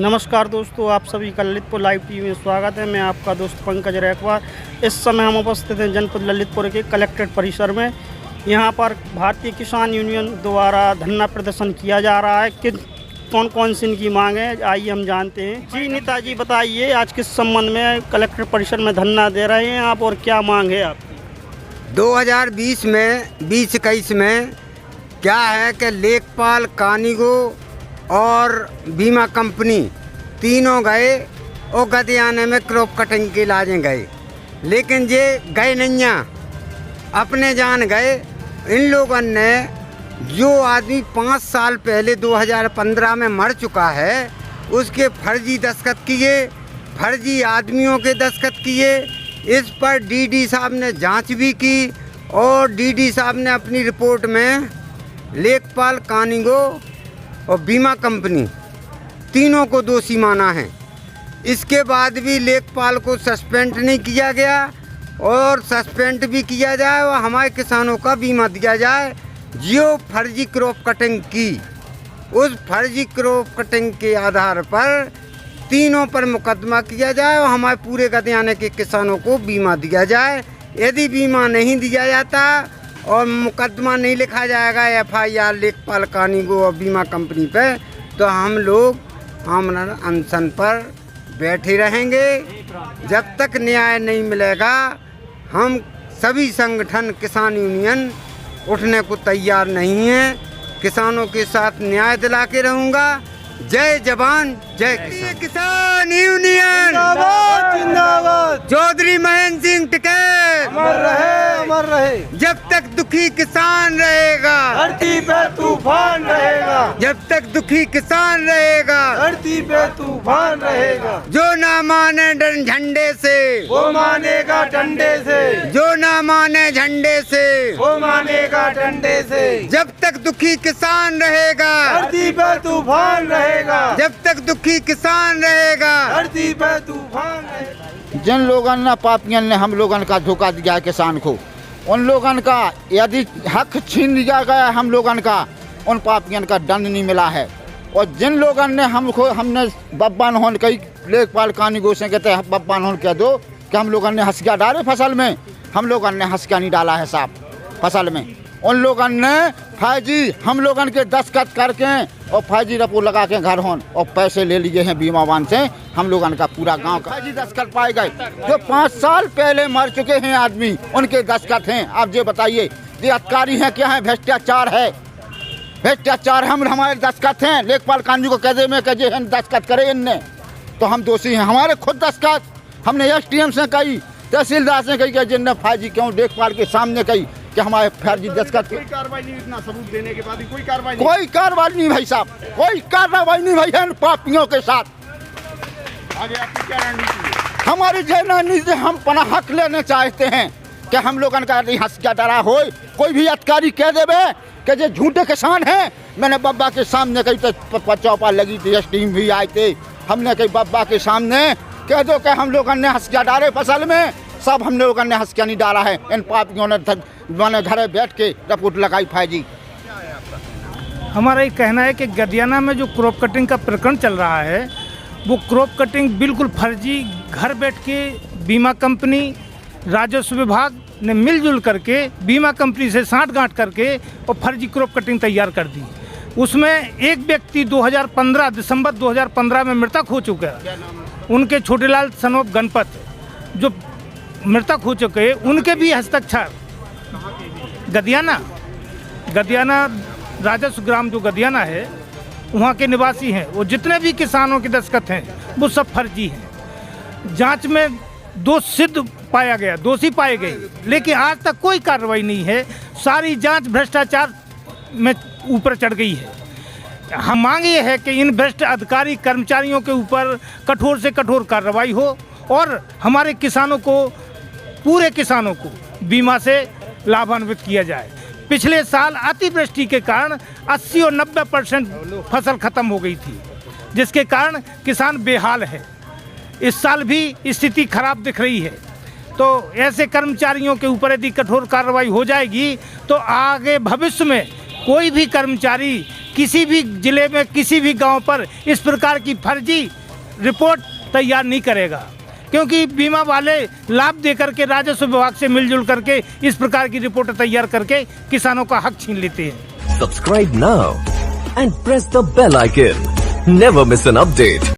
नमस्कार दोस्तों, आप सभी का ललितपुर लाइव टीवी में स्वागत है। मैं आपका दोस्त पंकज रैकवार। इस समय हम उपस्थित हैं जनपद ललितपुर के कलेक्ट्रेट परिसर में। यहां पर भारतीय किसान यूनियन द्वारा धरना प्रदर्शन किया जा रहा है। कि कौन कौन सी इनकी मांग है, आइए हम जानते हैं। जी नेताजी, बताइए आज किस संबंध में कलेक्ट्रेट परिसर में धरना दे रहे हैं आप और क्या मांग है आपकी? 2020 में 2021 में क्या है कि लेखपाल, कानीगो और बीमा कंपनी तीनों गए और गदियाने में क्रॉप कटिंग के इलाजे गए, लेकिन ये गए नहीं, अपने जान गए। इन लोगों ने जो आदमी 5 साल पहले 2015 में मर चुका है उसके फर्जी दस्तखत किए, फर्जी आदमियों के दस्तखत किए। इस पर डीडी साहब ने जांच भी की और डीडी साहब ने अपनी रिपोर्ट में लेखपाल, कानीगो और बीमा कंपनी तीनों को दोषी माना है। इसके बाद भी लेखपाल को सस्पेंड नहीं किया गया और सस्पेंड भी किया जाए और हमारे किसानों का बीमा दिया जाए। जो फर्जी क्रॉप कटिंग की, उस फर्जी क्रॉप कटिंग के आधार पर तीनों पर मुकदमा किया जाए और हमारे पूरे गदियाने के किसानों को बीमा दिया जाए। यदि बीमा नहीं दिया जाता और मुकदमा नहीं लिखा जाएगा FIR लेखपाल, कानीगो और बीमा कंपनी पे, तो हम लोग आमरण अनशन पर बैठे रहेंगे। जब तक न्याय नहीं मिलेगा हम सभी संगठन, किसान यूनियन उठने को तैयार नहीं है। किसानों के साथ न्याय दिला के रहूँगा। जय जवान जय किसान। किसान यूनियन जिंदाबाद। चौधरी महेंद्र सिंह टिकैत अमर रहे, अमर रहे। जब तक दुखी किसान रहेगा धरती पे तूफान रहेगा। जब तक दुखी किसान रहेगा धरती पे तूफान रहेगा। जो ना माने झंडे से वो मानेगा डंडे से। जो ना माने झंडे से वो मानेगा डंडे से। जब तक दुखी किसान रहेगा धरती पे तूफान रहेगा। जब तक दुखी किसान रहेगा धरती पे तूफान रहेगा। जिन लोगों ने, पापियन ने हम लोगों का धोखा दिया है किसान को, उन लोगों का यदि हक छीन लिया गया हम लोगों का, उन पापियन का दंड नहीं मिला है। और जिन लोगों ने हमने बब्बान होन कई लेखपाल, कानीगो से कहते हैं बब्बान होन कह दो कि हम लोगों ने हंसिया डाले फसल में, हम लोगों ने हंसिया नहीं डाला है साहब फसल में। उन लोगों ने फर्जी हम लोगों के दस्तखत करके और फर्जी रपो लगा के घर होन और पैसे ले लिए हैं बीमा वान से। हम लोगों का पूरा गांव का फर्जी दस्तखत पाए गए। जो 5 साल पहले मर चुके हैं आदमी, उनके दस्तखत हैं। आप ये बताइए, ये अधिकारी हैं क्या है? भ्रष्टाचार है, भ्रष्टाचार। हमारे दस्तखत हैं, लेखपाल, कानूनी को कह दे में कहे हैं दस्तखत करे इनने, तो हम दोषी हैं। हमारे खुद दस्तखत हमने STM से कही, तहसीलदार से कही कि जिनने फर्जी क्यों, लेखपाल के सामने कही कि हमारे फर्जी दस्तखत। कोई कार्रवाई नहीं, इतना सबूत देने के बाद भी कोई कार्रवाई नहीं भाई साहब, कोई कार्रवाई नहीं भाई इन पापियों के साथ। आगे आपकी क्या रणनीति है? हमारी जो रणनीति, हम अपना हक लेने चाहते हैं कि हम लोगों का हंसिया डरा हो। कोई भी अधिकारी कह देवे कि जो झूठे किसान हैं, मैंने बब्बा के सामने कही तो चौपा लगी थी, STM भी आए थे, हमने कही बब्बा के सामने कह दो कि हम लोगों ने हंसिया डाले फसल में, सब हम लोगों ने हंसिया नहीं डाला है। इन पापियों ने घर बैठ के रिपोर्ट लगाई फर्जी। हमारा ये कहना है कि गदियाना में जो क्रॉप कटिंग का प्रकरण चल रहा है, वो क्रॉप कटिंग बिल्कुल फर्जी, घर बैठ के बीमा कंपनी, राजस्व विभाग ने मिलजुल करके बीमा कंपनी से साठगांठ करके और फर्जी क्रॉप कटिंग तैयार कर दी। उसमें एक व्यक्ति 2015 दिसंबर 2015 में मृतक हो चुका है। उनके छोटेलाल सनोप गणपत जो मृतक हो चुके हैं, उनके भी हस्ताक्षर गदियाना राजस्व ग्राम जो गदियाना है वहाँ के निवासी हैं। वो जितने भी किसानों के दस्तखत हैं वो सब फर्जी हैं। जांच में दोषी पाया गया, दोषी पाए गए, लेकिन आज तक कोई कार्रवाई नहीं है। सारी जांच भ्रष्टाचार में ऊपर चढ़ गई है। हम मांग ये है कि इन भ्रष्ट अधिकारी कर्मचारियों के ऊपर कठोर से कठोर कार्रवाई हो और हमारे किसानों को, पूरे किसानों को बीमा से लाभान्वित किया जाए। पिछले साल अतिवृष्टि के कारण 80 और 90% फसल खत्म हो गई थी, जिसके कारण किसान बेहाल है। इस साल भी स्थिति खराब दिख रही है। तो ऐसे कर्मचारियों के ऊपर यदि कठोर कार्रवाई हो जाएगी तो आगे भविष्य में कोई भी कर्मचारी किसी भी जिले में किसी भी गांव पर इस प्रकार की फर्जी रिपोर्ट तैयार नहीं करेगा, क्योंकि बीमा वाले लाभ देकर के राजस्व विभाग से मिलजुल करके इस प्रकार की रिपोर्ट तैयार करके किसानों का हक छीन लेते हैं। Subscribe now and press the bell icon. Never miss an update.